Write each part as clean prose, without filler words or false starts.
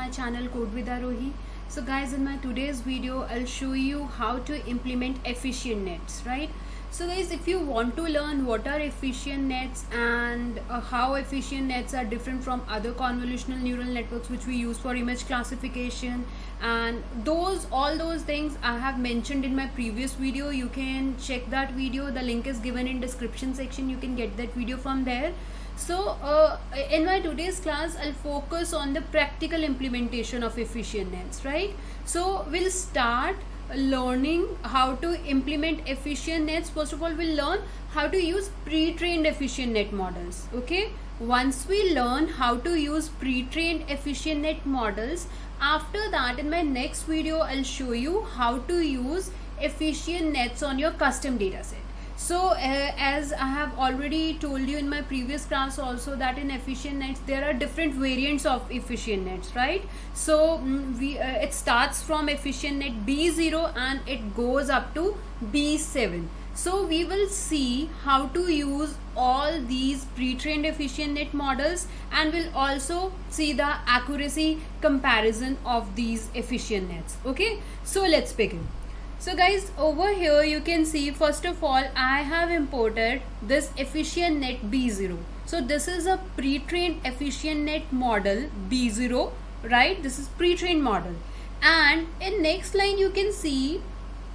my channel Code with Arohi. So guys, in my today's video I'll show you how to implement efficient nets, right? So guys, if you want to learn what are efficient nets and how efficient nets are different from other convolutional neural networks which we use for image classification, and all those things I have mentioned in my previous video. You can check that video, the link is given in description section. You can get that video from there. So in my today's class I'll focus on the practical implementation of efficient nets, right? So we'll start learning how to implement efficient nets. First of all, we'll learn how to use pre-trained efficient net models. Okay, once we learn how to use pre-trained efficient net models, after that in my next video I'll show you how to use efficient nets on your custom dataset. So as I have already told you in my previous class also, that in efficient nets there are different variants of efficient nets, right? So it starts from efficient net B0 and it goes up to B7. So we will see how to use all these pre-trained efficient net models, and we'll also see the accuracy comparison of these efficient nets. Okay, so let's begin. So guys, over here you can see, first of all I have imported this efficient net B0. So this is a pre-trained efficient net model B0, right? This is pre-trained model, and in next line you can see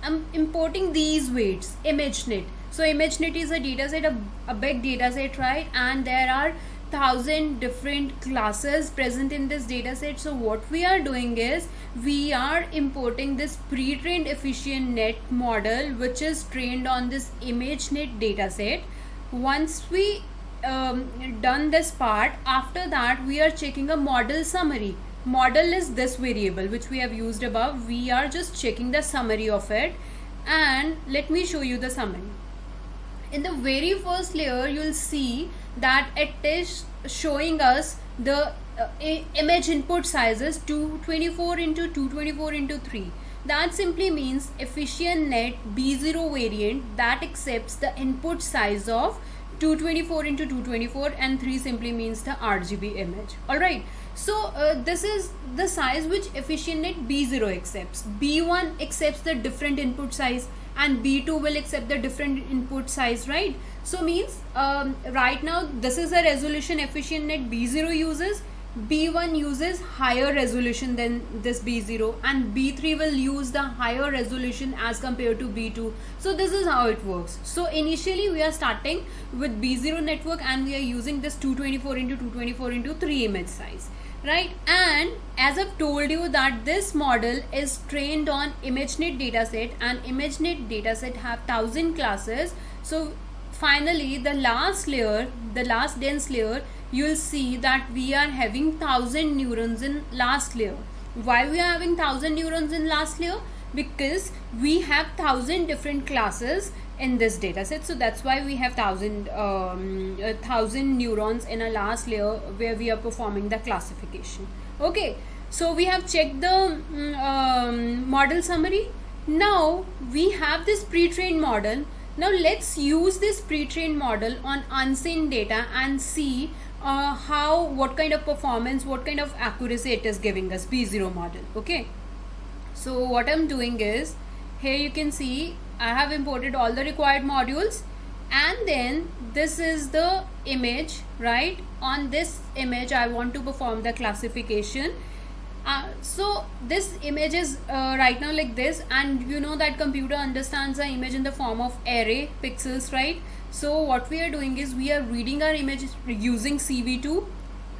I'm importing these weights, ImageNet. So ImageNet is a dataset, a big dataset, right? And there are 1000 different classes present in this dataset. So what we are doing is we are importing this pre-trained efficient net model which is trained on this ImageNet dataset. Once we done this part, after that we are checking a model summary. Model is this variable which we have used above. We are just checking the summary of it, and let me show you the summary. In the very first layer you'll see that it is showing us the image input sizes 224 into 224 into 3. That simply means efficient net B0 variant that accepts the input size of 224 into 224, and 3 simply means the RGB image. Alright, so this is the size which efficient net B0 accepts. B1 accepts the different input size and B2 will accept the different input size, right? So means right now this is the resolution efficient net B0 uses. B1 uses higher resolution than this B0, and B3 will use the higher resolution as compared to B2. So this is how it works. So initially we are starting with B0 network and we are using this 224 into 224 into 3 image size, right? And as I've told you that this model is trained on ImageNet dataset, and ImageNet dataset have 1000 classes. So finally the last layer, the last dense layer, you'll see that we are having 1000 neurons in last layer. Why we are having 1000 neurons in last layer? Because we have 1000 different classes in this dataset. So that's why we have 1000 neurons in a last layer where we are performing the classification. Okay, so we have checked the model summary. Now we have this pre-trained model. Now let's use this pre-trained model on unseen data and see what kind of performance, what kind of accuracy it is giving us, B0 model. Okay, so what I'm doing is, here you can see I have imported all the required modules, and then this is the image, right? On this image I want to perform the classification. So this image is right now like this, and you know that computer understands the image in the form of array pixels, right? So what we are doing is we are reading our image using CV2,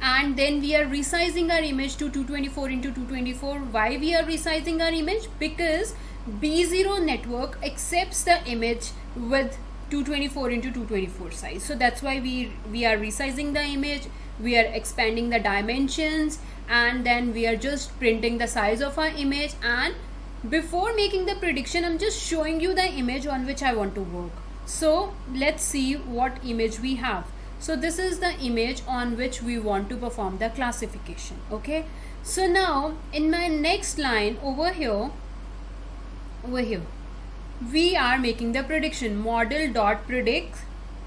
and then we are resizing our image to 224 into 224. Why we are resizing our image? Because B0 network accepts the image with 224 into 224 size. So that's why we are resizing the image, we are expanding the dimensions, and then we are just printing the size of our image. And before making the prediction, I'm just showing you the image on which I want to work. So let's see what image we have. So this is the image on which we want to perform the classification. Okay, so now in my next line over here we are making the prediction, model dot predict,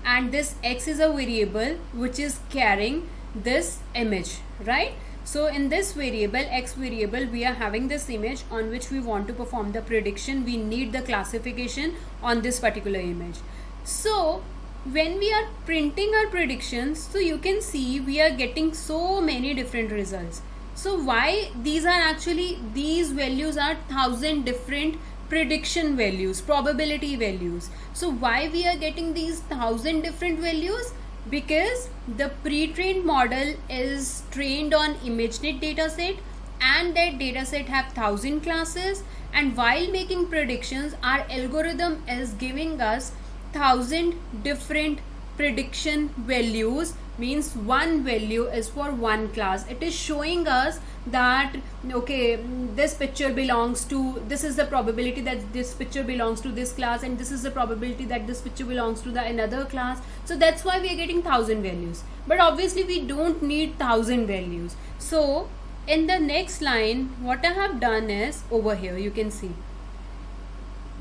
and this x is a variable which is carrying this image, right? So in this variable, x variable, we are having this image on which we want to perform the prediction. We need the classification on this particular image. So when we are printing our predictions, so you can see we are getting so many different results. So why these are actually, these values are 1000 different prediction values, probability values. So why we are getting these 1000 different values? Because the pre-trained model is trained on ImageNet dataset, and that dataset have 1000 classes, and while making predictions, our algorithm is giving us 1000 different prediction values. Means one value is for one class. It is showing us that okay, this picture belongs to, this is the probability that this picture belongs to this class, and this is the probability that this picture belongs to the another class. So that's why we are getting 1000 values, but obviously we don't need 1000 values. So in the next line, what I have done is, over here you can see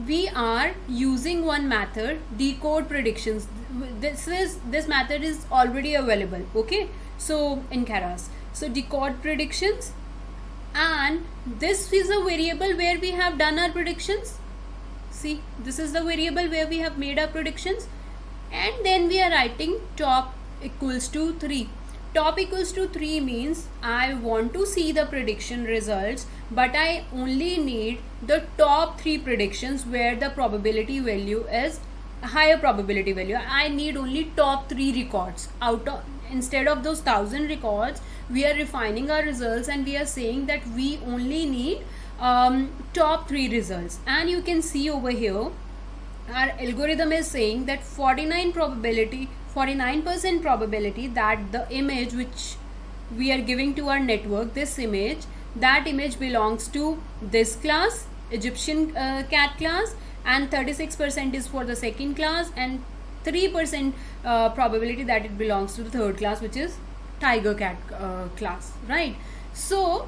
we are using one method, decode predictions. This method is already available, okay, so in Keras. So decode predictions, and this is a variable where we have done our predictions. See, this is the variable where we have made our predictions, and then we are writing top equals to 3. Top equals to 3 means I want to see the prediction results, but I only need the top 3 predictions where the probability value is higher probability value. I need only top 3 records. Out of, instead of those 1000 records, we are refining our results, and we are saying that we only need top 3 results. And you can see over here our algorithm is saying that 49% probability that the image which we are giving to our network, this image, that image belongs to this class, Egyptian cat class, and 36% is for the second class, and 3% probability that it belongs to the third class, which is tiger cat class, right? So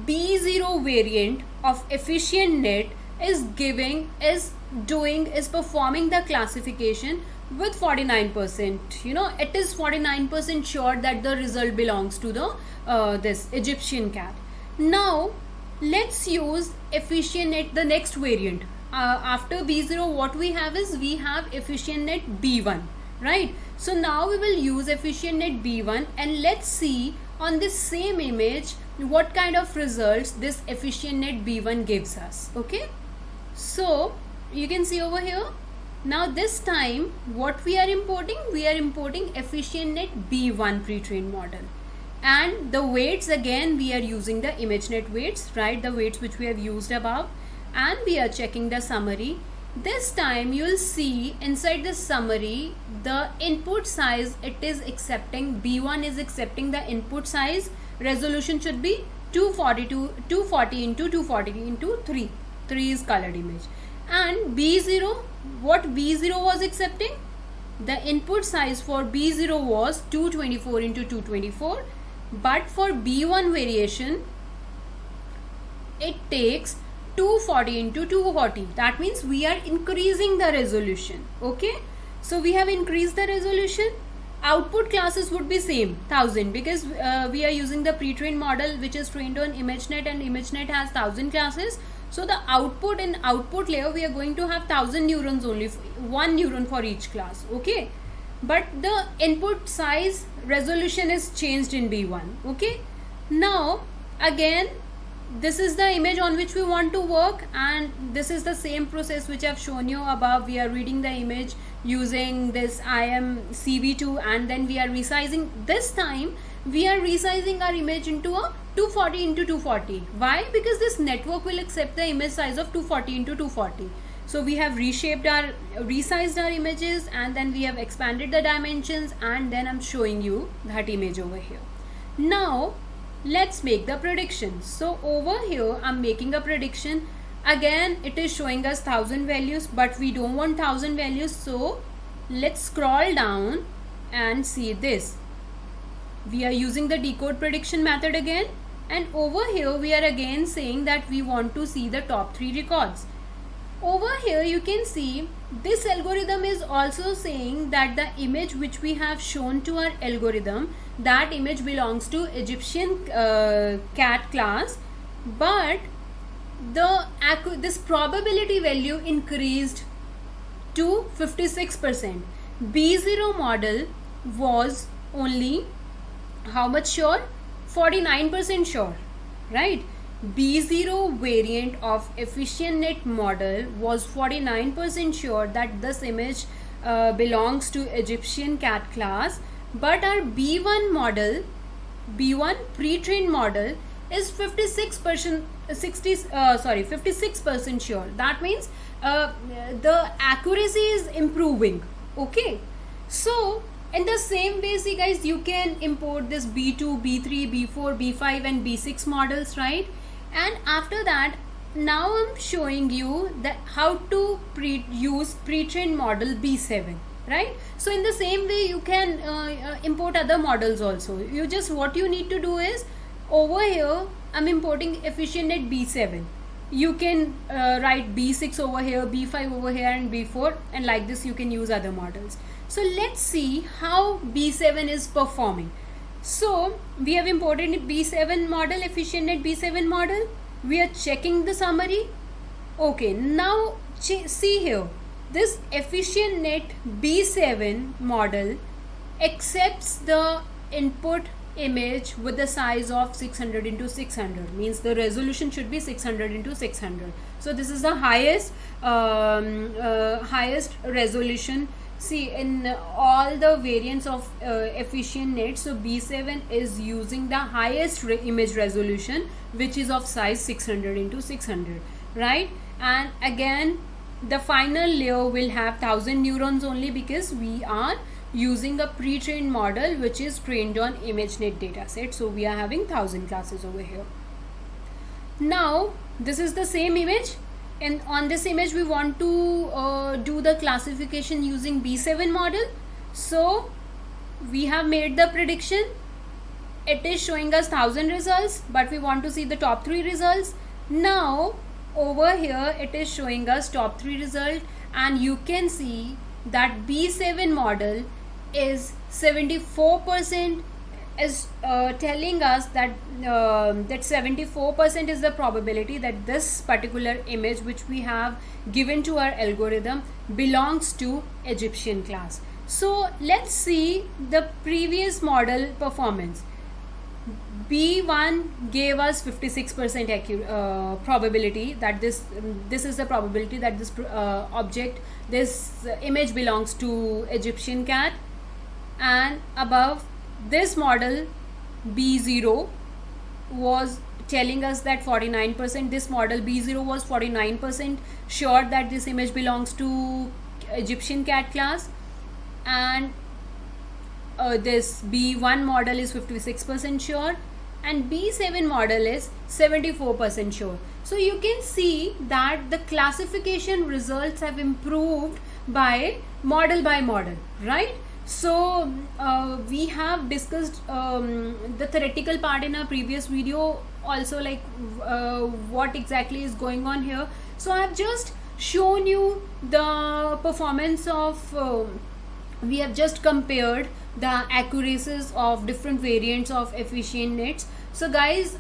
B0 variant of EfficientNet is performing the classification with 49%. You know, it is 49% sure that the result belongs to the this Egyptian cat. Now let's use EfficientNet, the next variant. After B0, what we have is, we have EfficientNet B1, right? So now we will use EfficientNet B1, and let's see on this same image what kind of results this EfficientNet B1 gives us. Okay, so you can see over here. Now this time what we are importing EfficientNet B1 pre-trained model, and the weights, again we are using the ImageNet weights, right? The weights which we have used above, and we are checking the summary. This time you will see inside the summary the input size, it is accepting, B1 is accepting the input size. Resolution should be 240 into 240 into 3 is colored image. And B0, what B0 was accepting, the input size for B0 was 224 into 224, but for B1 variation it takes 240 into 240. That means we are increasing the resolution. Okay, so we have increased the resolution. Output classes would be same, 1000, because we are using the pre-trained model which is trained on ImageNet, and ImageNet has 1000 classes. So the output, in output layer we are going to have 1000 neurons only, one neuron for each class. Okay, but the input size resolution is changed in B1. Okay, now again this is the image on which we want to work, and this is the same process which I've shown you above. We are reading the image using this IMCV2, and then we are resizing. This time we are resizing our image into a 240 into 240. Why? Because this network will accept the image size of 240 into 240. So we have resized our images, and then we have expanded the dimensions, and then I'm showing you that image over here. Now let's make the prediction. So over here I'm making a prediction. Again it is showing us 1000 values, but we don't want 1000 values, so let's scroll down and see this. We are using the decode prediction method again, and over here we are again saying that we want to see the top 3 records. over here you can see this algorithm is also saying that the image which we have shown to our algorithm, that image belongs to Egyptian cat class, but this probability value increased to 56%. B0 model was only how much sure? 49% sure, right? B0 variant of EfficientNet model was 49% sure that this image belongs to Egyptian cat class, but our B1 model, B1 pre-trained model is 56% sure. That means the accuracy is improving. Okay, so in the same way, see guys, you can import this B2, B3, B4, B5 and B6 models, right? And after that, now I'm showing you that how to use pre-trained model B7, right? So in the same way you can import other models also. You just, what you need to do is, over here I'm importing EfficientNet B7. You can write B6 over here, B5 over here and B4, and like this you can use other models. So let's see how B7 is performing. So we have imported B7 model, EfficientNet B7 model. We are checking the summary. Okay, now see here, this EfficientNet B7 model accepts the input image with the size of 600 into 600, means the resolution should be 600 into 600. So this is the highest highest resolution. See, in all the variants of EfficientNet, so B7 is using the highest image resolution, which is of size 600 into 600, right? And again, the final layer will have 1000 neurons only, because we are using a pre-trained model which is trained on ImageNet dataset. So we are having 1000 classes over here. Now this is the same image, and on this image we want to do the classification using B7 model. So we have made the prediction. It is showing us 1000 results, but we want to see the top 3 results. Now over here it is showing us top 3 result, and you can see that B7 model is 74%, is telling us that that 74% is the probability that this particular image which we have given to our algorithm belongs to Egyptian class. So let's see the previous model performance. B1 gave us 56% probability that this is the probability that this this image belongs to Egyptian cat, and above this model B0 was telling us that 49%, this model B0 was 49% sure that this image belongs to Egyptian cat class, and this B1 model is 56% sure, and B7 model is 74% sure. So you can see that the classification results have improved by model, right? So we have discussed the theoretical part in our previous video also, like what exactly is going on here. So I have just shown you the performance of we have just compared the accuracies of different variants of EfficientNets. So guys,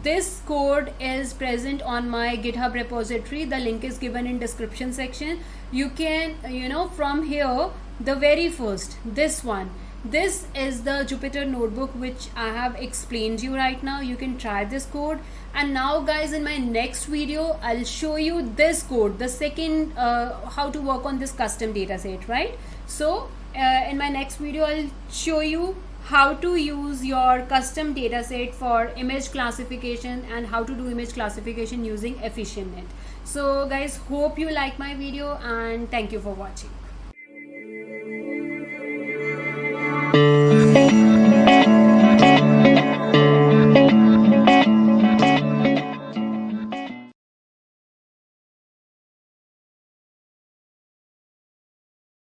this code is present on my GitHub repository. The link is given in description section. You can, from here, the very first, this one, this is the Jupyter notebook which I have explained you right now. You can try this code. And now guys, in my next video I'll show you this code, the second how to work on this custom dataset, right? So in my next video I'll show you how to use your custom dataset for image classification and how to do image classification using EfficientNet. So guys, hope you like my video and thank you for watching.